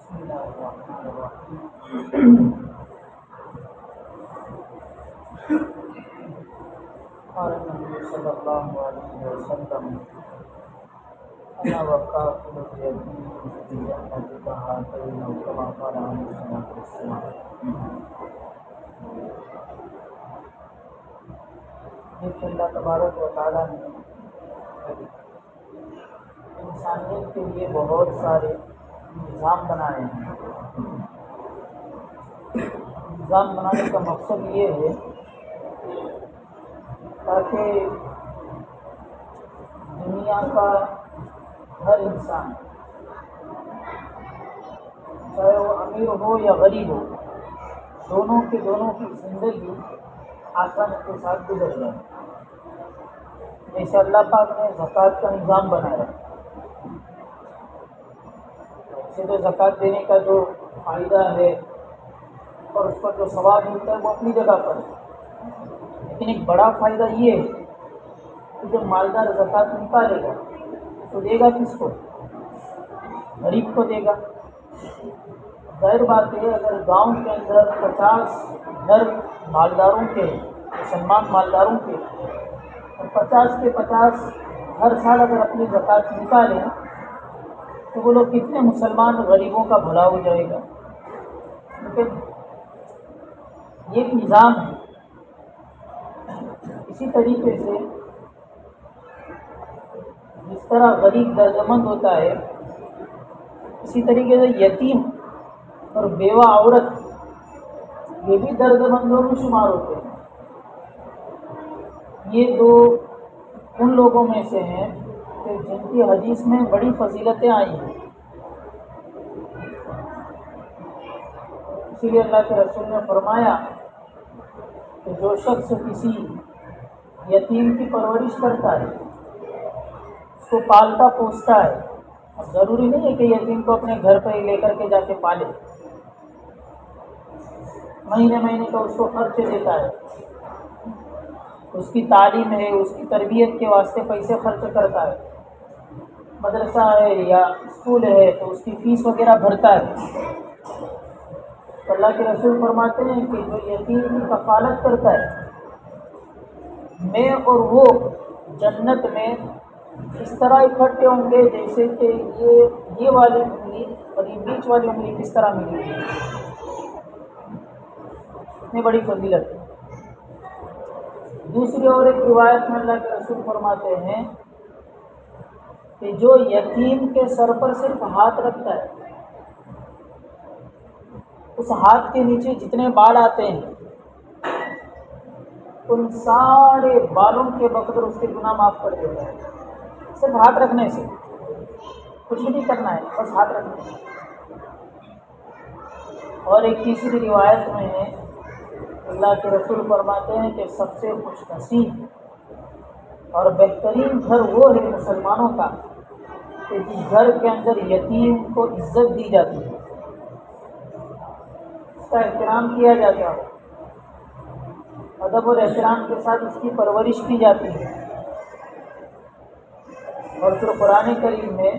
بسم اللہ الرحمن الرحیم۔ قال النبی صلی اللہ علیہ وسلم انا وقافل الیتیم فی جنۃ کہاتین او کما قال علیہ الصلوۃ والسلام۔ دیکھیں اللہ تبارک و تعالیٰ نے انسانیت کے لیے بہت سارے نظام بنائے ہیں۔ نظام بنانے کا مقصد یہ ہے تاکہ دنیا کا ہر انسان، چاہے وہ امیر ہو یا غریب ہو، دونوں کی زندگی آسانی کے ساتھ گزر جائے۔ جیسے اللہ پاک نے زکوٰۃ کا نظام بنایا، ویسے تو زکوٰۃ دینے کا جو فائدہ ہے اور اس پر جو ثواب ملتا ہے وہ اپنی جگہ پر ہے، لیکن ایک بڑا فائدہ یہ ہے کہ جو مالدار زکوٰۃ نکالے گا تو دے گا کس کو؟ غریب کو دے گا۔ ظاہر بات ہے اگر گاؤں کے اندر 50 گھر مالداروں کے، مسلمان مالداروں کے، اور 50 کے 50 ہر سال اگر اپنی زکوٰۃ نکالیں تو وہ لوگ کتنے مسلمان غریبوں کا بھلا ہو جائے گا۔ لیکن یہ ایک نظام ہے۔ اسی طریقے سے جس طرح غریب دردمند ہوتا ہے، اسی طریقے سے یتیم اور بیوہ عورت یہ بھی دردمندوں میں شمار ہوتے ہیں۔ یہ دو ان لوگوں میں سے ہیں کہ جن کی حدیث میں بڑی فضیلتیں آئی ہیں۔ اسی لیے اللہ کے رسول نے فرمایا کہ جو شخص کسی یتیم کی پرورش کرتا ہے، اس کو پالتا پوستا ہے، اب ضروری نہیں ہے کہ یتیم کو اپنے گھر پہ ہی لے کر کے جا کے پالے، مہینے مہینے کا اس کو خرچ دیتا ہے، اس کی تعلیم ہے، اس کی تربیت کے واسطے پیسے خرچ کرتا ہے، مدرسہ ہے یا اسکول ہے تو اس کی فیس وغیرہ بھرتا ہے۔ تو اللہ کے رسول فرماتے ہیں کہ جو یتیم کی کفالت کرتا ہے، میں اور وہ جنت میں اس طرح اکٹھے ہوں گے جیسے کہ یہ والی انگلی اور یہ بیچ والی انگلی کس طرح ملی ہے۔ اتنی بڑی فضیلت ہے۔ دوسری اور ایک روایت میں اللہ کے رسول فرماتے ہیں کہ جو یتیم کے سر پر صرف ہاتھ رکھتا ہے، اس ہاتھ کے نیچے جتنے بال آتے ہیں ان سارے بالوں کے بقدر اس کے گناہ معاف کر دیتا ہے، صرف ہاتھ رکھنے سے، کچھ بھی نہیں کرنا ہے، بس ہاتھ رکھنا ہے۔ اور ایک تیسری روایت میں ہے اللہ کے رسول فرماتے ہیں کہ سب سے خوش نصیب اور بہترین گھر وہ ہے مسلمانوں کا کہ جس گھر کے اندر یتیم کو عزت دی جاتی ہے، اس کا احترام کیا جاتا ہے، ادب اور احترام کے ساتھ اس کی پرورش کی جاتی ہے۔ اور پھر قرآن کریم میں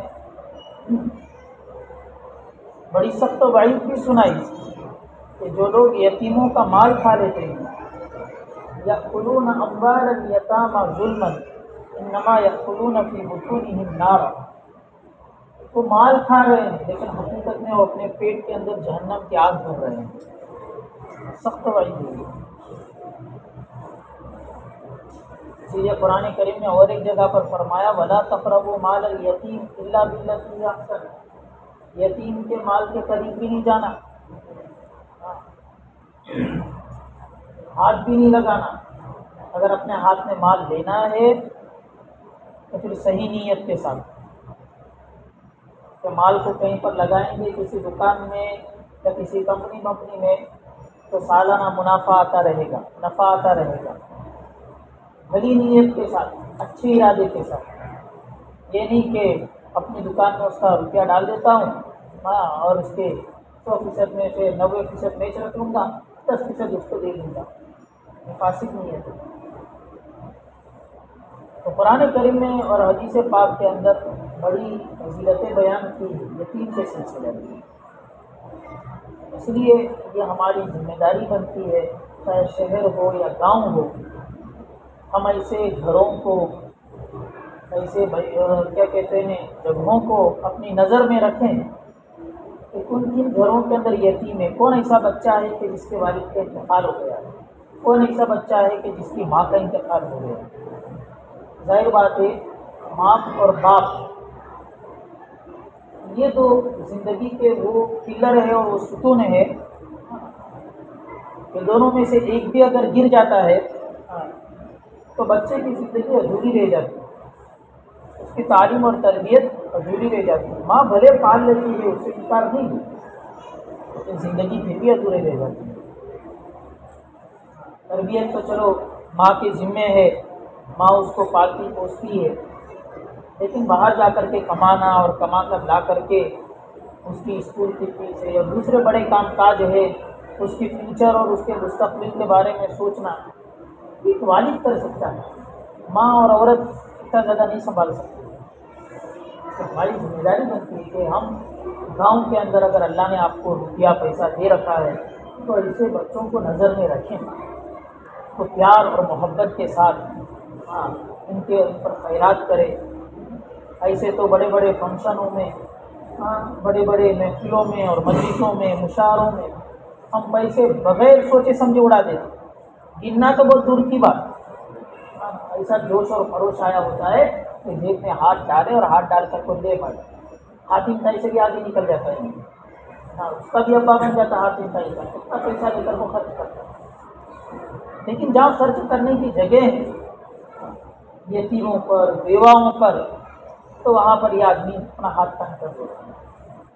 بڑی سخت و وعید بھی سنائی کہ جو لوگ یتیموں کا مال کھا لیتے ہیں، یأکلون اموال الیتامی ظلما انما یأکلون فی بطونہم نارا، وہ مال کھا رہے ہیں لیکن حقیقت میں وہ اپنے پیٹ کے اندر جہنم کی آگ بھر رہے ہیں۔ سخت وعید ہوئی۔ اسی لیے قرآن کریم نے اور ایک جگہ پر فرمایا وَلَا تَقْرَبُوا مَالَ الْيَتِيمِ إِلَّا بِالَّتِي هِيَ أَحْسَنُ، یتیم کے مال کے قریب بھی نہیں جانا، ہاتھ بھی نہیں لگانا۔ اگر اپنے ہاتھ میں مال لینا ہے تو پھر صحیح نیت کے ساتھ، کہ مال کو کہیں پر لگائیں گے کسی دکان میں یا کسی کمپنی میں تو سالانہ منافع آتا رہے گا، نفع آتا رہے گا، بھلی نیت کے ساتھ، اچھے ارادے کے ساتھ۔ یہ نہیں کہ اپنی دکان میں اس کا روپیہ ڈال دیتا ہوں اور اس کے 100% میں سے 90% بیچ رکھ لوں گا، 10% اس کو دے دوں گا، یہ فاسد نیت ہے۔ تو قرآن کریم میں اور حدیث پاک کے اندر بڑی فضیلتیں بیان کی یتیم کے سلسلے میں۔ اس لیے یہ ہماری ذمہ داری بنتی ہے، چاہے شہر ہو یا گاؤں ہو، ہم ایسے گھروں کو، ایسے کیا کہتے ہیں جگہوں کو اپنی نظر میں رکھیں کہ کن گھروں کے اندر یتیم ہے، کون ایسا بچہ ہے کہ جس کے والد کا انتقال ہو گیا ہے، کون ایسا بچہ ہے کہ جس کی ماں کا انتقال ہو گیا ہے۔ ظاہر بات ہے ماں اور باپ یہ تو زندگی کے وہ پلر ہے اور وہ ستون ہے کہ دونوں میں سے ایک بھی اگر گر جاتا ہے تو بچے کی زندگی ادھوری رہ جاتی ہے، اس کی تعلیم اور تربیت ادھوری رہ جاتی ہے۔ ماں بھلے پال لیتی ہے، اس سے انکار نہیں، لیکن زندگی پھر بھی ادھورے رہ جاتی ہے۔ تربیت تو چلو ماں کے ذمے ہے، ماں اس کو پالتی پوستی ہے، لیکن باہر جا کر کے کمانا اور کما کر لا کر کے اس کی اسکول کی فیس ہے اور دوسرے بڑے کام کاج ہے، اس کی فیوچر اور اس کے مستقبل کے بارے میں سوچنا، ایک والد کر سکتا ہے، ماں اور عورت اتنا زیادہ نہیں سنبھال سکتی۔ تو ہماری ذمہ داری بنتی ہے کہ ہم گاؤں کے اندر اگر اللہ نے آپ کو روپیہ پیسہ دے رکھا ہے تو ایسے بچوں کو نظر میں رکھیں، تو پیار اور محبت کے ساتھ ان پر خیرات کرے۔ ایسے تو بڑے بڑے فنکشنوں میں، بڑے بڑے محفلوں میں اور مجلسوں میں، مشاعروں میں ہم پیسے بغیر سوچے سمجھے اڑا دیتے، گننا تو بہت دور کی بات۔ ایسا جوش اور خروش آیا ہوتا ہے کہ جیب میں ہاتھ ڈالے اور ہاتھ ڈال کر کوئی دے پائے، ہاتھی تائی سے بھی آگے نکل جاتا ہے، اس کا بھی ابا بن جاتا ہے ہاتھی تائی کا، اتنا پیسہ لے کر وہ خرچ کرتا ہے۔ لیکن جہاں خرچ کرنے کی جگہ ہے یتیموں پر، بیواؤں پر، تو وہاں پر یہ آدمی اپنا ہاتھ تنگ کر دیتا ہے۔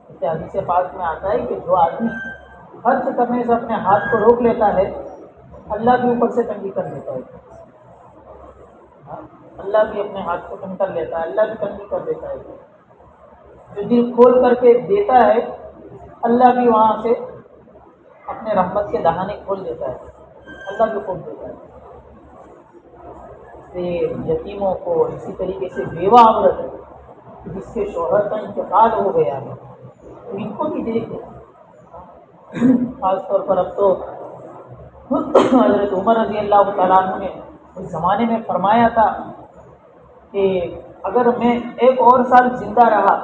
اس حدیث پاک میں آتا ہے کہ جو آدمی خرچ کرنے سے اپنے ہاتھ کو روک لیتا ہے اللہ بھی اوپر سے تنگی کر دیتا ہے، اللہ بھی اپنے ہاتھ کو تنگ کر لیتا ہے، اللہ بھی تنگی کر دیتا ہے۔ جو دل کھول کر کے دیتا ہے اللہ بھی وہاں سے اپنے رحمت کے دہانے کھول دیتا ہے، اللہ بھی کھول دیتا ہے۔ سے یتیموں کو، اسی طریقے سے بیوہ عورت ہے جس کے شوہر کا انتقال ہو گیا ہے تو ان کو بھی دیکھیں۔ خاص طور پر اب تو حضرت عمر رضی اللہ تعالیٰ عنہ نے اس زمانے میں فرمایا تھا کہ اگر میں ایک اور سال زندہ رہا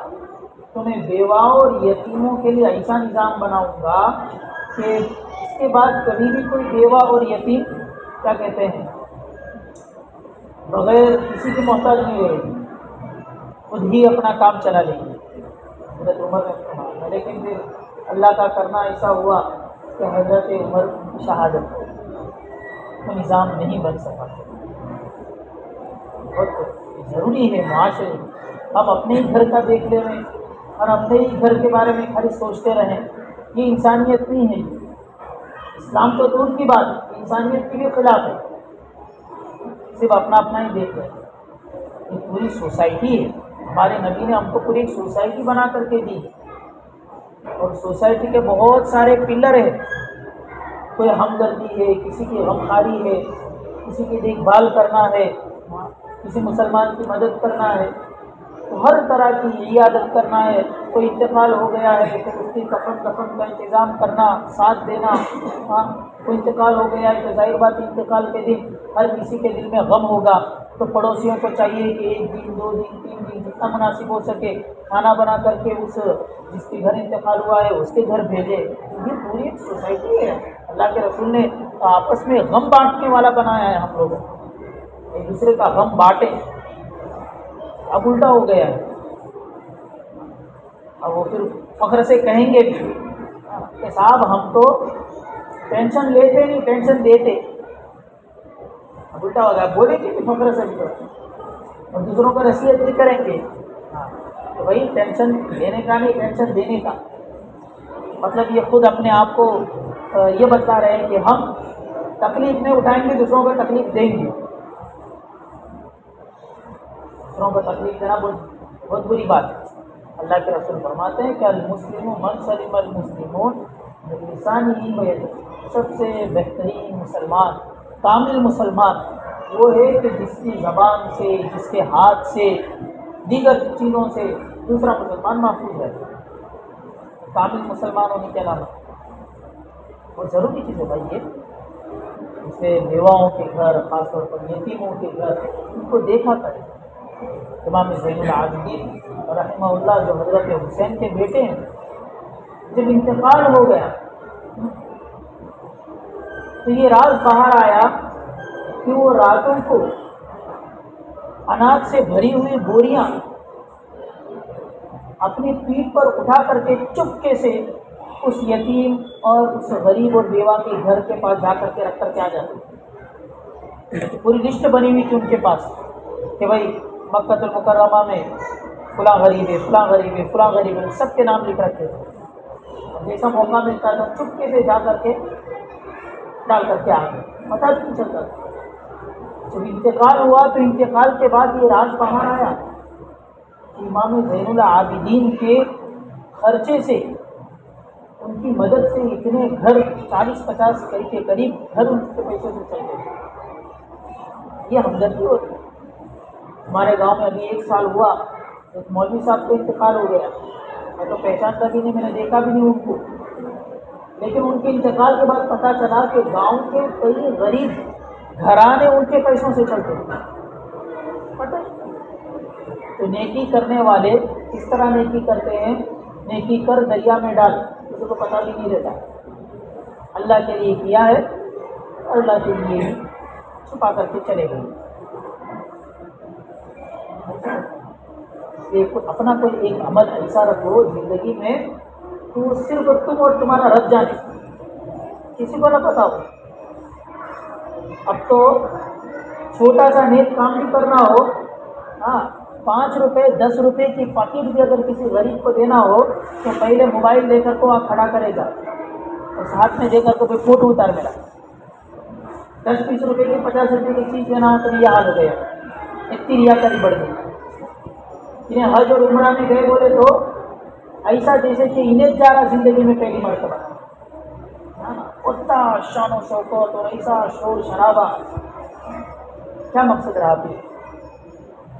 تو میں بیواؤں اور یتیموں کے لیے ایسا نظام بناؤں گا کہ اس کے بعد کبھی بھی کوئی بیوہ اور یتیم کیا کہتے ہیں بغیر کسی کی محتاج نہیں رہے گی، خود ہی اپنا کام چلا لیں گے۔ حضرت عمر نے فرمایا، لیکن پھر اللہ کا کرنا ایسا ہوا کہ حضرت عمر کی شہادت ہو، وہ نظام نہیں بن سکا۔ بہت ضروری ہے معاشرے ہم اپنے ہی گھر کا دیکھ لیں اور اپنے ہی گھر کے بارے میں خالی سوچتے رہیں، یہ انسانیت نہیں ہے۔ اسلام تو دور کی بات ہے، انسانیت کے بھی خلاف ہے، صرف اپنا اپنا ہی دیکھ رہے ہیں۔ یہ پوری سوسائٹی ہے، ہمارے نبی نے ہم کو پوری ایک سوسائٹی بنا کر کے دی، اور سوسائٹی کے بہت سارے پلر ہیں، کوئی ہمدردی ہے، کسی کی غمخواری ہے، کسی کی دیکھ بھال کرنا ہے، کسی مسلمان کی مدد کرنا ہے، تو ہر طرح کی عیادت کرنا ہے، کوئی انتقال ہو گیا ہے تو اس کی کفن کا انتظام کرنا، ساتھ دینا، کوئی انتقال ہو گیا ہے تو ظاہر بات انتقال کے دن ہر کسی کے دل میں غم ہوگا، تو پڑوسیوں کو چاہیے کہ 1 دن 2 دن 3 دن جتنا مناسب ہو سکے کھانا بنا کر کے اس جس کے گھر انتقال ہوا ہے اس کے گھر بھیجے۔ یہ پوری ایک سوسائٹی ہے، اللہ کے رسول نے آپس میں غم بانٹنے والا بنایا ہے ہم لوگوں کو، ایک دوسرے کا غم بانٹے۔ اب الٹا ہو گیا ہے، اب وہ پھر فخر سے کہیں گے بھی کہ صاحب ہم تو ٹینشن لیتے نہیں ٹینشن دیتے، اب الٹا ہو گیا، بولیں گے کہ فخر سے بھی اور دوسروں کو نصیحت بھی کریں گے تو بھائی ٹینشن لینے کا نہیں ٹینشن دینے کا، مطلب یہ خود اپنے آپ کو یہ بتا رہے ہیں کہ ہم تکلیف نہیں اٹھائیں گے، دوسروں کو تکلیف دیں گے۔ دوسروں کو تکلیف دینا بہت بری بات ہے۔ اللہ کے رسول فرماتے ہیں کہ المسلم من سلم المسلمون من لسانہ و یدہ، سب سے بہترین مسلمان، کامل مسلمان وہ ہے کہ جس کی زبان سے، جس کے ہاتھ سے، دیگر چیزوں سے دوسرا مسلمان محفوظ ہے۔ کامل مسلمان ہونے کی علامت اور ضروری چیز ہے بھائی یہ. جسے بیواؤں کے گھر، خاص طور پر یتیموں کے گھر، ان کو دیکھا کرے. امام زین العابدین رحمہ اللہ جو حضرت حسین کے بیٹے ہیں، جب انتقال ہو گیا تو یہ راز باہر آیا کہ وہ راتوں کو اناج سے بھری ہوئی بوریاں اپنی پیٹھ پر اٹھا کر کے چپکے سے اس یتیم اور اس غریب اور بیوہ کے گھر کے پاس جا کر کے رکھ کر کے آ جاتے. پوری لسٹ بنی ہوئی تھی ان کے پاس کہ بھائی مکہ المکرمہ میں فلاں غریب ہے، فلاں غریب ہے، فلاں غریب ہے، سب کے نام لکھ رکھے تھے. جیسا موقع ملتا تھا چپکے سے جا کر کے ڈال کر کے آ گئے. پتہ نہیں چلتا تھا. جب انتقال ہوا تو انتقال کے بعد یہ راز باہر آیا کہ امام زین العابدین کے خرچے سے، ان کی مدد سے اتنے گھر 40-50 کے قریب گھر ان کے پیسے سے چل گئے. یہ ہمدردی ہوتی ہے. ہمارے گاؤں میں ابھی 1 سال ہوا، ایک مولوی صاحب کا انتقال ہو گیا. میں تو پہچانتا بھی نہیں، میں نے دیکھا بھی نہیں ان کو، لیکن ان کے انتقال کے بعد پتہ چلا کہ گاؤں کے کئی غریب گھرانے ان کے پیسوں سے چلتے ہیں. پتہ تو نیکی کرنے والے کس طرح نیکی کرتے ہیں؟ نیکی کر دریا میں ڈال، کسی کو پتہ بھی نہیں رہتا. اللہ کے لیے کیا ہے، اللہ کے لیے چھپا کر کے چلے گئے. اپنا کوئی ایک عمل ایسا رکھو زندگی میں تو صرف تم اور تمہارا رب جانے، کسی کو نہ پتا ہو. اب تو چھوٹا سا نیک کام بھی کرنا ہو، 5 روپے 10 روپے کی پاکٹ بھی اگر کسی غریب کو دینا ہو تو پہلے موبائل لے کر کو آپ کھڑا کرے گا اور ساتھ میں دے کر کو پھر فوٹو اتار میرا. 10-20 روپے کی 50 روپے کی چیز دینا ہو تو یہ حال ہو گیا. اتنی ریاکاری بڑھ گئی. انہیں حج اور عمرہ میں گئے بولے تو ایسا جیسے کہ انہیں جا رہا زندگی میں پہلی مرتبہ. اتنا شان و شوکت اور ایسا شور شرابہ، کیا مقصد رہا آپ؟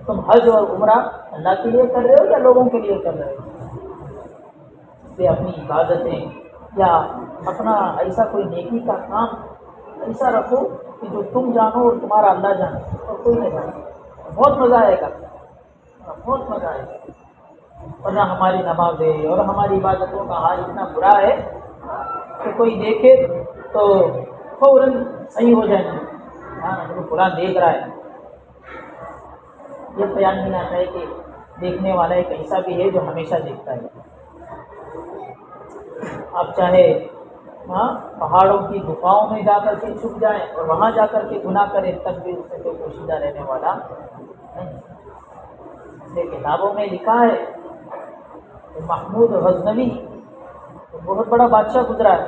تم حج اور عمرہ اللہ کے لیے کر رہے ہو یا لوگوں کے لیے کر رہے ہو؟ اس لیے اپنی عبادتیں یا اپنا ایسا کوئی نیکی کا کام ایسا رکھو کہ جو تم جانو اور تمہارا اللہ جانے اور کوئی نہ جانے. بہت مزہ آئے گا، بہت مزہ آئے گا. ورنہ ہماری نمازیں اور ہماری عبادتوں کا حال اتنا برا ہے کہ کوئی دیکھے تو فوراً صحیح ہو جائیں گے. جو قرآن دیکھ رہا ہے، یہ بیان نہیں آتا ہے کہ دیکھنے والا ایک ایسا بھی ہے جو ہمیشہ دیکھتا ہے. آپ چاہے پہاڑوں کی گفاؤں میں جا کر کے چھپ جائیں اور وہاں جا کر کے گناہ کریں، تب بھی اس سے کوئی پوشیدہ رہنے والا نہیں. کتابوں میں لکھا ہے کہ محمود غزنوی بہت بڑا بادشاہ گزرا ہے،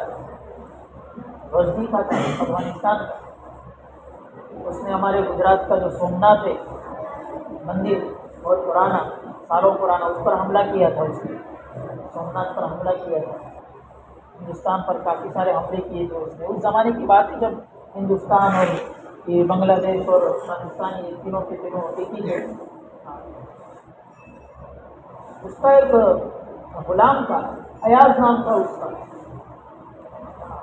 غزنی کا تھا، افغانستان کا. اس نے ہمارے گجرات کا جو سومناتھ ہے مندر، بہت پرانا، سالوں پرانا، اس پر حملہ کیا تھا. اس نے سومناتھ پر حملہ کیا تھا. ہندوستان پر کافی سارے حملے کیے تھے اس نے. اس زمانے کی بات ہے جب ہندوستان اور یہ بنگلہ دیش اور افغانستان یہ تینوں کے تینوں ایک ہی تھے. اس کا ایک غلام تھا، ایاز نام تھا اس کا.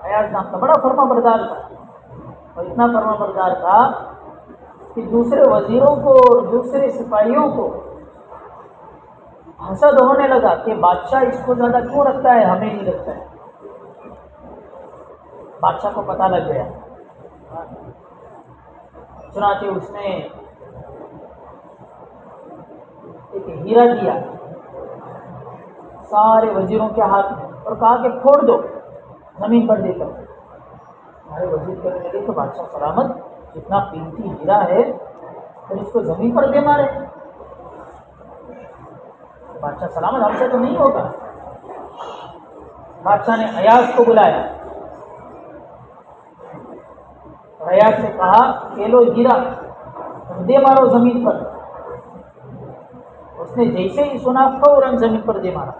ایاز نام تھا، بڑا فرما بردار تھا. اور اتنا فرما بردار تھا کہ دوسرے وزیروں کو اور دوسرے سپاہیوں کو حسد ہونے لگا کہ بادشاہ اس کو زیادہ کیوں رکھتا ہے، ہمیں نہیں رکھتا ہے. بادشاہ کو پتہ لگ گیا. چنانچہ اس نے ایک ہیرا دیا سارے وزیروں کے ہاتھ میں اور کہا کہ پھوڑ دو زمین پر دے کر. ہمارے وزیر کہنے لگے تو بادشاہ سلامت، اتنا قیمتی ہیرا ہے پھر اس کو زمین پر دے مارے. بادشاہ سلامت ہم سے تو نہیں ہوگا. بادشاہ نے ایاز کو بلایا اور ایاز سے کہا کہ لو ہیرا دے مارو زمین پر. اس نے جیسے ہی سنا فوراً زمین پر دے مارا.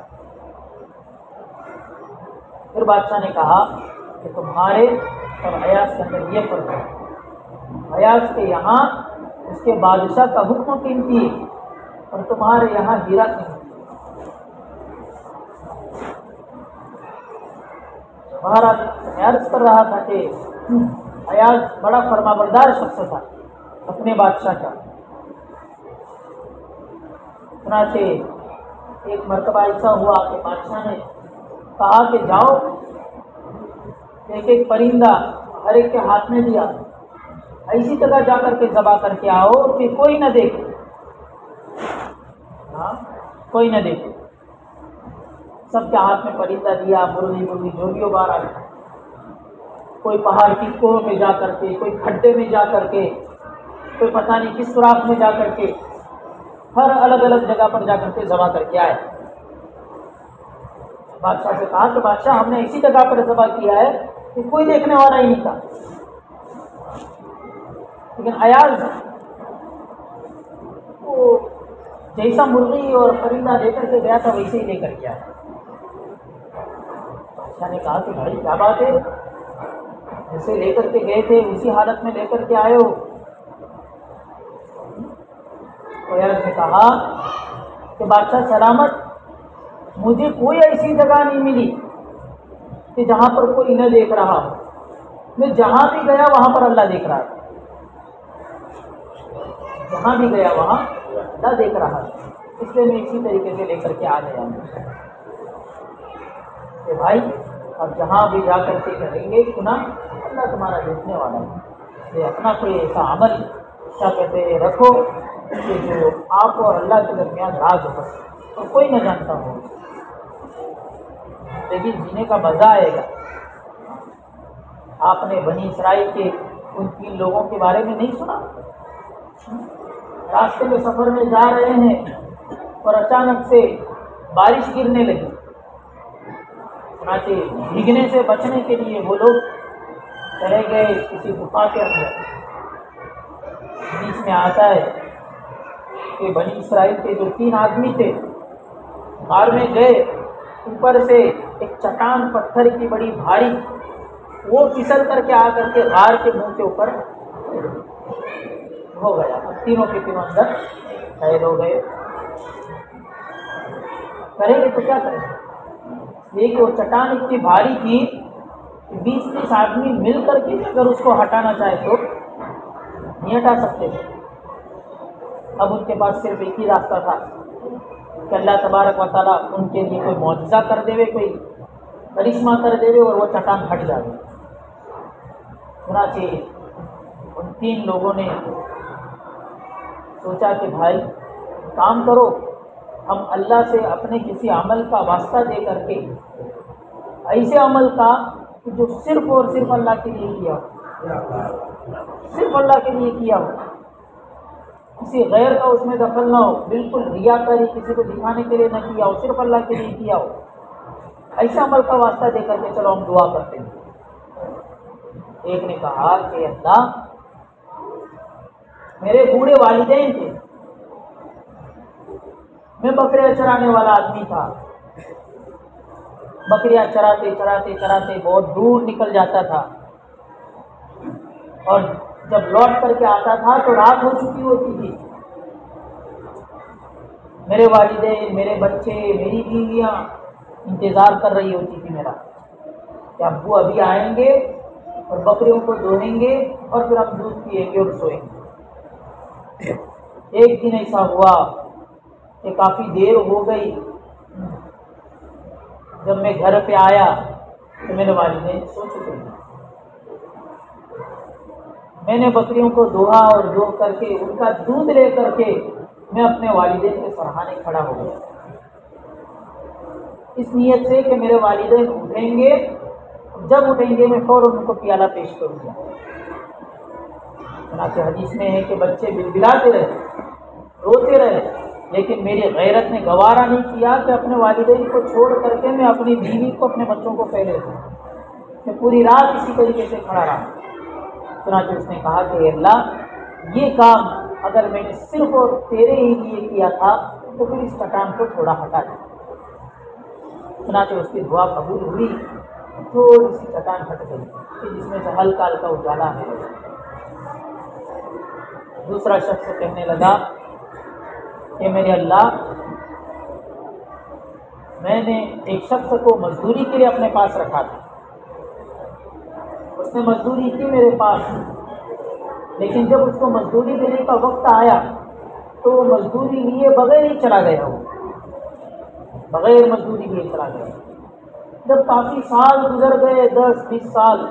پھر بادشاہ نے کہا کہ تمہارے اور ایاز کے اندر یہ فرق ہے، ایاز کے یہاں اس کے بادشاہ کا حکم قیمتی ہے اور تمہارے یہاں ہیرا قیمتی ہے. مہاراج عرض کر رہا تھا کہ ایاز بڑا فرمانبردار شخص تھا اپنے بادشاہ کا. چنانچہ ایک مرتبہ ایسا ہوا کہ بادشاہ نے کہا کہ جاؤ ایک ایک پرندہ ہر ایک کے ہاتھ میں دیا، ایسی جگہ جا کر کے ذبح کر کے آؤ کہ کوئی نہ دیکھے. ہاں، کوئی نہ دیکھے. سب کے ہاتھ میں پرندہ دیا، مرغی جو بھی بار آ گیا. کوئی پہاڑ کی کوہ میں جا کر کے، کوئی کھڈے میں جا کر کے، کوئی پتہ نہیں کس سوراخ میں جا کر کے، ہر الگ الگ جگہ پر جا کر کے ذبح کر کے آئے. بادشاہ سے کہا کہ بادشاہ ہم نے اسی جگہ پر ذبح کیا ہے کہ کوئی دیکھنے والا ہی نہیں تھا. لیکن ایاز وہ جیسا مرغی اور پرندہ لے کر کے گیا تھا ویسے ہی لے کر کے آیا. بادشاہ نے کہا کہ بھائی کیا بات ہے، جیسے لے کر کے گئے تھے اسی حالت میں لے کر کے آئے ہو. ایاز نے کہا کہ بادشاہ سلامت، مجھے کوئی ایسی جگہ نہیں ملی کہ جہاں پر کوئی نہ دیکھ رہا ہو. میں جہاں بھی گیا وہاں پر اللہ دیکھ رہا تھا، جہاں بھی گیا وہاں اللہ دیکھ رہا تھا. اس لیے میں اسی طریقے سے لے کر کے آ گیا ہوں کہ بھائی اب جہاں بھی جا کر کے کریں گے گناہ، اللہ تمہارا دیکھنے والا ہے. کہ اپنا کوئی ایسا عمل کیا کہتے ہیں رکھو کہ جو آپ اور اللہ کے درمیان راز ہو اور کوئی نہ جانتا ہو. لیکن جینے کا مزہ آئے گا. آپ نے بنی اسرائیل کے ان 3 لوگوں کے بارے میں نہیں سنا؟ راستے میں سفر میں جا رہے ہیں اور اچانک سے بارش گرنے لگی. چنانچہ بھیگنے سے بچنے کے لیے وہ لوگ چلے گئے کسی غفا کے اندر. حدیث میں آتا ہے کہ بنی اسرائیل کے جو 3 آدمی تھے غار میں گئے، اوپر سے ایک چٹان پتھر کی بڑی بھاری وہ پھسل کر کے آ کر کے غار کے منہ کے اوپر ہو گیا. تینوں کے تینوں اندر قید ہو گئے. کریں گے تو کیا کریں گے؟ یہ کہ وہ چٹان اتنی بھاری تھی کہ 20-30 آدمی مل کر کے اگر اس کو ہٹانا چاہے تو نہیں ہٹا سکتے. اب ان کے پاس صرف ایک ہی راستہ تھا کہ اللہ تبارک و تعالیٰ ان کے لیے کوئی معجزہ کر دے، کوئی کرشمہ کر دے اور وہ چٹان ہٹ جائے. چنانچہ ان 3 لوگوں نے سوچا کہ بھائی کام کرو، ہم اللہ سے اپنے کسی عمل کا واسطہ دے کر کے، ایسے عمل کا کہ جو صرف اور صرف اللہ کے لیے کیا ہو، صرف اللہ کے لیے کیا ہو، کسی غیر کا اس میں دخل نہ ہو، بالکل ریاکاری کسی کو دکھانے کے لیے نہ کیا ہو، صرف اللہ کے لیے کیا ہو. ایسے عمل کا واسطہ دے کر کے چلو ہم دعا کرتے ہیں. ایک نے کہا کہ اللہ، میرے بوڑھے والدین تھے، میں بکریاں چرانے والا آدمی تھا، بکریاں چراتے چراتے چراتے بہت دور نکل جاتا تھا اور جب لوٹ کر کے آتا تھا تو رات ہو چکی ہوتی تھی. میرے والدین، میرے بچے، میری بیویاں انتظار کر رہی ہوتی تھی میرا کہ ابو ابھی آئیں گے اور بکریوں کو دھوئیں گے اور پھر ہم دودھ پیئیں گے اور سوئیں گے. ایک دن ایسا ہوا کہ کافی دیر ہو گئی. جب میں گھر پہ آیا تو میرے والدین سو چکے تھے. میں نے بکریوں کو دھویا اور دھو کر کے ان کا دودھ لے کر کے میں اپنے والدین کے سرہانے کھڑا ہو گیا، اس نیت سے کہ میرے والدین اٹھیں گے، جب اٹھیں گے میں فوراً ان کو پیالہ پیش کروں گا. چنانچہ حدیث میں ہے کہ بچے بلبلاتے رہے، روتے رہے، لیکن میری غیرت نے گوارا نہیں کیا کہ اپنے والدین کو چھوڑ کر کے میں اپنی بیوی کو، اپنے بچوں کو پہلے دوں. میں پوری رات اسی طریقے سے کھڑا رہا. چنانچہ اس نے کہا کہ اللہ، یہ کام اگر میں نے صرف اور تیرے ہی لیے کیا تھا تو پھر اس چٹان کو تھوڑا ہٹا دے. چنانچہ اس کی دعا قبول ہوئی، تھوڑی سی چٹان ہٹ گئی کہ جس میں سے ہلکا ہلکا اجالا آنے لگا. دوسرا شخص کہنے لگا کہ میرے اللہ، میں نے ایک شخص کو مزدوری کے لیے اپنے پاس رکھا تھا، اس نے مزدوری کی میرے پاس، لیکن جب اس کو مزدوری دینے کا وقت آیا تو وہ مزدوری لیے بغیر ہی چلا گیا، وہ بغیر مزدوری لیے چلا گیا۔ جب کافی سال گزر گئے، 10-20 سال،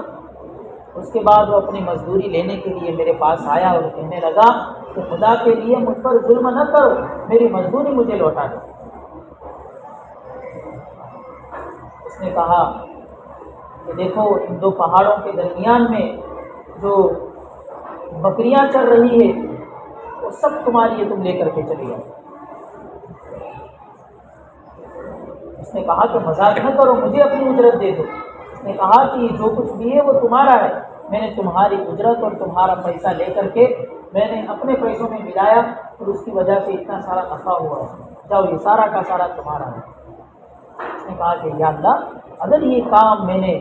اس کے بعد وہ اپنی مزدوری لینے کے لیے میرے پاس آیا اور کہنے لگا کہ خدا کے لیے مجھ پر ظلم نہ کرو، میری مزدوری مجھے لوٹا دو۔ اس نے کہا کہ دیکھو ان دو پہاڑوں کے درمیان میں جو بکریاں چل رہی ہے وہ سب تمہاری ہے، تم لے کر کے چلی جاؤ۔ اس نے کہا کہ مذاق نہ کرو، مجھے اپنی اجرت دے دو۔ اس نے کہا کہ جو کچھ بھی ہے وہ تمہارا ہے، میں نے تمہاری اجرت اور تمہارا پیسہ لے کر کے میں نے اپنے پیسوں میں ملایا اور اس کی وجہ سے اتنا سارا نفع ہوا ہے، جاؤ یہ سارا کا سارا تمہارا ہے۔ اس نے کہا کہ یا اللہ، اگر یہ کام میں نے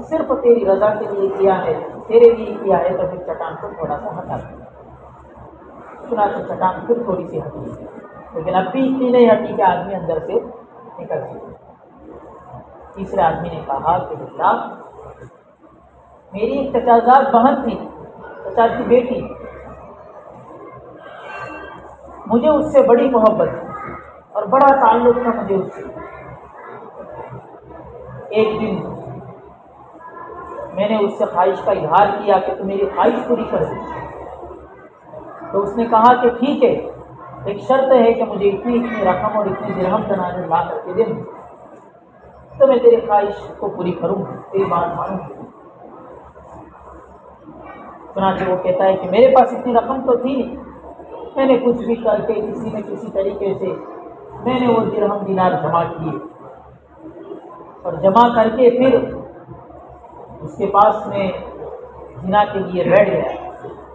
صرف تیری رضا کے لیے کیا ہے، تیرے لیے کیا ہے، تو پھر چٹان کو تھوڑا سا ہٹا دیا۔ چنانچہ چٹان پھر تھوڑی سی ہٹی، لیکن اب بھی اتنی نہیں ہٹی کہ آدمی اندر سے نکل سکے۔ تیسرے آدمی نے کہا کہ اللہ، میری ایک چچا زاد بہن تھی، چچا کی بیٹی، مجھے اس سے بڑی محبت تھی اور بڑا تعلق تھا مجھے اس سے۔ ایک دن میں نے اس سے خواہش کا اظہار کیا کہ تو میری خواہش پوری کر دے، تو اس نے کہا کہ ٹھیک ہے، ایک شرط ہے کہ مجھے اتنی رقم اور اتنی درہم تنازع لا کر کے دے، تو میں تیری خواہش کو پوری کروں گا، تیری بات مانوں گا۔ چنانچہ وہ کہتا ہے کہ میرے پاس اتنی رقم تو تھی نہیں، میں نے کچھ بھی کر کے کسی نہ کسی طریقے سے میں نے وہ درہم دینار جمع کیے اور جمع کر کے پھر اس کے پاس میں زنا کے لیے بیٹھ گیا،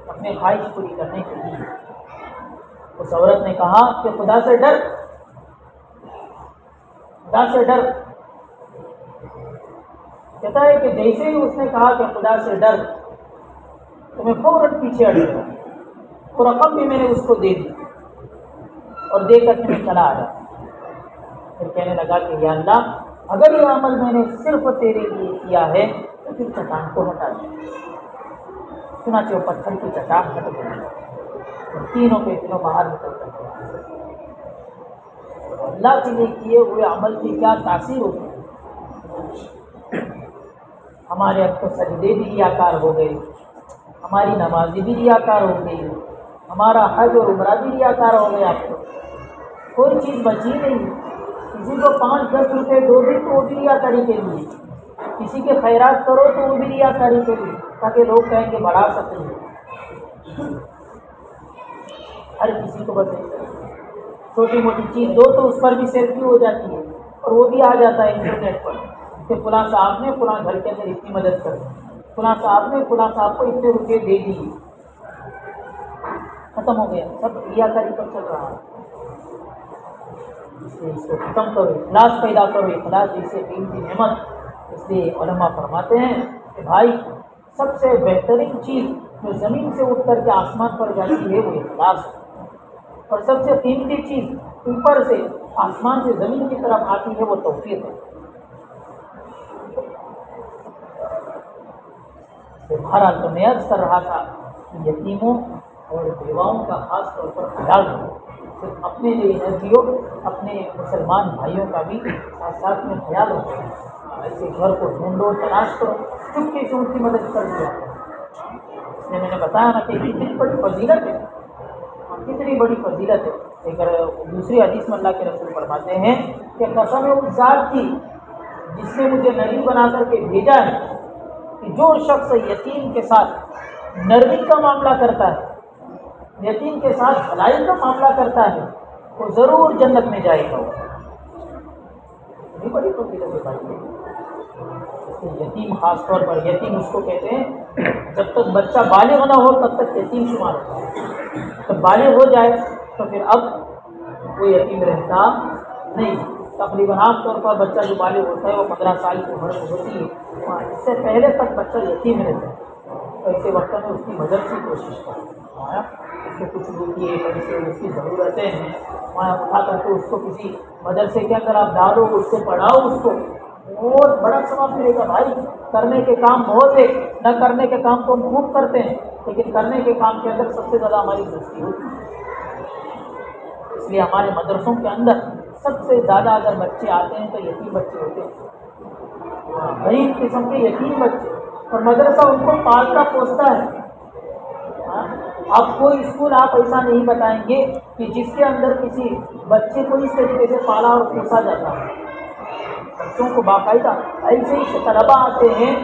اپنے خواہش پوری کرنے کے لیے۔ اس عورت نے کہا کہ خدا سے ڈر، خدا سے ڈر۔ کہتا ہے کہ جیسے ہی اس نے کہا کہ خدا سے ڈر، تو میں فوراً پیچھے ہٹ گیا، وہ رقم بھی میں نے اس کو دے دی اور دے کر کے میں چلا آیا۔ پھر کہنے لگا کہ یا اللہ، اگر یہ عمل میں نے صرف تیرے لیے کیا ہے تو پھر چٹان کو ہٹا دیا۔ چنانچہ وہ پتھر کی چٹان ہٹ گئی اور تینوں کے تینوں باہر نکل کر گئے۔ اللہ کے لیے کیے ہوئے عمل کی کیا تاثیر ہوتی ہے۔ ہمارے اب تو سجدے بھی ریاکار ہو گئے، ہماری نمازی بھی ریاکار ہو گئی، ہمارا حج اور عمرہ بھی ریاکار ہو گیا۔ اب تو کوئی چیز بچی نہیں، کسی کو 5-10 روپے دو بھی تو وہ بھی ریاکاری کے لیے، کسی کے خیرات کرو تو وہ بھی ریاکاری کے لیے، تاکہ لوگ کہیں کہ بڑھا سکیں۔ ہر کسی کو بس چھوٹی موٹی چیز دو تو اس پر بھی سیلفی ہو جاتی ہے اور وہ بھی آ جاتا ہے انٹرنیٹ پر کہ فلاں صاحب نے فلاں گھر کے اندر اتنی مدد کر دی، فلاں صاحب نے فلاں صاحب کو اتنے روپے دے دیے۔ ختم ہو گیا، سب ریاکاری پر چل رہا ہے۔ اس کو ختم کرو، اخلاص پیدا کرو، اخلاص جیسے دین کی نعمت۔ اس لیے علماء فرماتے ہیں کہ بھائی سب سے بہترین چیز جو زمین سے اٹھ کر کے آسمان پر جاتی ہے وہ اخلاص ہے، اور سب سے قیمتی چیز اوپر سے آسمان سے زمین کی طرف آتی ہے وہ توفیق ہے۔ بہرحال تو میں عرض کر رہا تھا کہ یتیموں اور بیواؤں کا خاص طور پر خیال رکھو، صرف اپنے لیے نہ جیو، اپنے مسلمان بھائیوں کا بھی ساتھ ساتھ میں خیال رکھو۔ ایسے گھر کو ڈھونڈو، تلاش کرو، چپکے سے ان کی مدد کر دیا۔ اس نے میں نے بتایا نا کہ کتنی بڑی فضیلت ہے، کتنی بڑی فضیلت ہے۔ ایک دوسری حدیث میں اللہ کے رسول فرماتے ہیں کہ قسم اس ذات کی جس نے مجھے نبی بنا کر کے بھیجا ہے کہ جو شخص یتیم کے ساتھ نرمی کا معاملہ کرتا ہے، یتیم کے ساتھ بھلائی کا معاملہ کرتا ہے، وہ ضرور جنت میں جائے گا۔ بڑی فضیلت ہے بھائی۔ یتیم خاص طور پر، یتیم اس کو کہتے ہیں جب تک بچہ بالغ نہ ہو تب تک یتیم شمار ہوتا ہے، جب بالغ ہو جائے تو پھر اب وہ یتیم رہتا نہیں۔ تقریباً عام طور پر بچہ جو بالغ ہوتا ہے وہ 15 سال کی عمر ہوتی ہے، اس سے پہلے تک بچہ یتیم رہتا ہے۔ تو ایسے وقت میں اس کی مدد کی کوشش کریں، اس کو کچھ روپیے پیسے اس کی ضرورتیں ہیں، وہاں اٹھا کر کے اس کو کسی مدرسے کے اندر آپ ڈالو، اس کو پڑھاؤ، اس کو بہت بڑا ثواب ملے گا بھائی. کرنے کے کام بہت ہے، نہ کرنے کے کام تو ہم خوب کرتے ہیں، لیکن کرنے کے کام کے اندر سب سے زیادہ ہماری دوستی ہوتی ہے. اس لیے ہمارے مدرسوں کے اندر سب سے زیادہ اگر بچے آتے ہیں تو یتیم بچے ہوتے ہیں، غریب قسم کے یتیم بچے، اور مدرسہ ان کو پالتا پوستا ہے. اب کوئی اسکول آپ ایسا نہیں بتائیں گے کہ جس کے اندر کسی بچے کو اس طریقے سے پالا اور پوسا جاتا ہے. بچوں کو باقاعدہ ایسے ہی طلبا آتے ہیں،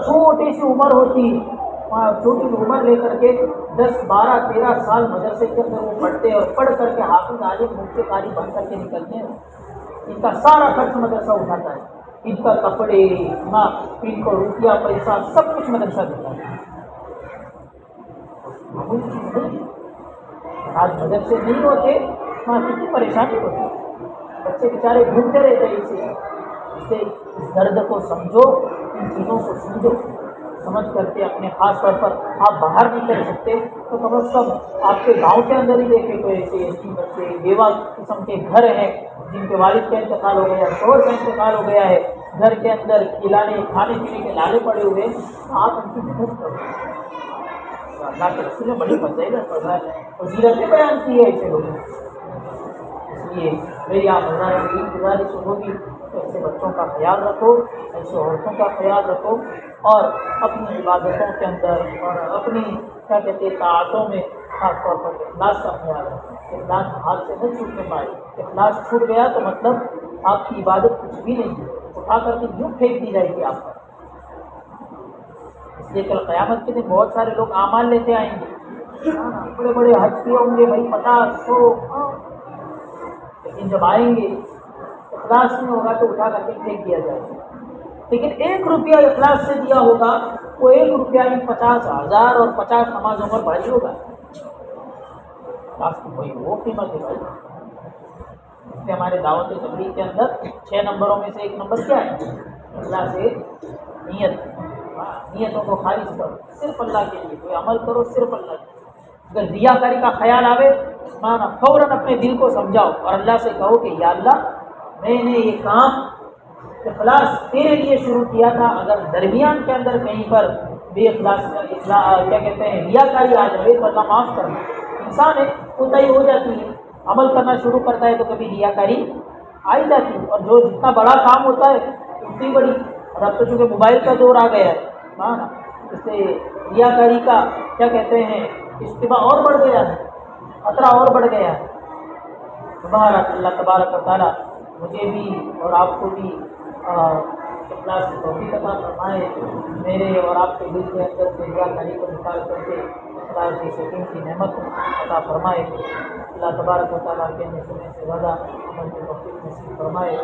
چھوٹی سی عمر ہوتی ہے، چھوٹی عمر لے کر کے 10 12 13 سال مدرسے کے اندر وہ پڑھتے ہیں، اور پڑھ کر کے حافظ عالم مفتی قاری بن کر کے نکلتے ہیں. ان کا سارا خرچ مدرسہ اٹھاتا ہے، ان کا کپڑے، ان کو روپیہ پیسہ سب کچھ مدرسہ دیتا ہے. آج مدرسے نہیں ہوتے، کتنی پریشانی ہوتی ہے. بچے بیچارے گھومتے رہتے ہیں. اسے اس درد کو سمجھو، ان چیزوں کو سمجھو، سمجھ کر کے اپنے خاص طور پر آپ باہر نہیں کر سکتے تو کم از کم آپ کے گاؤں کے اندر ہی دیکھیں کوئی ایسے بچے بیوہ قسم کے گھر ہیں جن کے والد کا انتقال ہو گیا ہے، شوہر کا انتقال ہو گیا ہے، گھر کے اندر کھلانے کھانے پینے کے لالے پڑے ہوئے ہیں، آپ ان کی مدد کرو. اللہ کے رسول نے بڑی فضیلت فرمائی، فضیلتیں بیان کی ہے ایسے لوگوں. اس لیے میری آپ میری گزارش ہوگی کہ ایسے بچوں کا خیال رکھو، ایسے عورتوں کا خیال رکھو، اور اپنی عبادتوں کے اندر اور اپنی کیا کہتے ہیں طاعتوں میں خاص طور پر اخلاص کا خیال رکھو. اخلاص ہاتھ سے نہ چھوٹنے پائے. اخلاص چھوٹ گیا تو مطلب آپ کی عبادت کچھ بھی نہیں ہے، اٹھا کر کے یوں پھینک دی جائے گی آپ پر. اس لیے کل قیامت کے دن بہت سارے لوگ اعمال لیتے آئیں گے، بڑے بڑے حج کیے ہوں گے بھائی 50 100، لیکن جب آئیں گے اخلاص نہیں ہوگا تو اٹھا کر کے پھینک دیا جائے گا. لیکن 1 روپیہ اخلاص سے دیا ہوگا، وہ 1 روپیہ ہی 50,000 اور 50 نمازوں پر بھاری ہوگا. اخلاص کی بھائی وہ قیمت ہے بھائی. اس لیے ہمارے دعوت تبلیغ کے اندر 6 نمبروں میں سے 1 نمبر کیا ہے؟ اخلاص سے نیت. نیتوں کو خالص کرو، صرف اللہ کے لیے کوئی عمل کرو، صرف اللہ کے لیے. اگر ریاکاری کا خیال آوے فوراً اپنے دل کو سمجھاؤ اور اللہ سے کہو کہ یا اللہ میں نے یہ کام اخلاص تیرے لیے شروع کیا تھا، اگر درمیان کے اندر کہیں پر بے اخلاص کیا کہتے ہیں ریاکاری آ جائے تو اللہ معاف کرنا. انسان ہے، کوتاہی ہو جاتی ہے، عمل کرنا شروع کرتا ہے تو کبھی ریاکاری آ ہی جاتی ہے، اور جو جتنا بڑا کام ہوتا ہے اتنی بڑی. اور اب تو چونکہ موبائل کا دور آ گیا ہے، اس سے ریاکاری کا کیا کہتے ہیں اشتباہ اور بڑھ گیا ہے، خطرہ اور بڑھ گیا ہے. تبارک اللہ تبارک و تعالیٰ مجھے بھی اور آپ کو بھی اخلاص کی توفیق عطا فرمائے. میرے اور آپ کے دل کے اندر سے ریاکاری کو نکال کر کے اخلاص کی سکون کی نعمت عطا فرمائے. اللہ تبارک و تعالیٰ کے سننے سے زیادہ عمل کی توفیق نصیب فرمائے.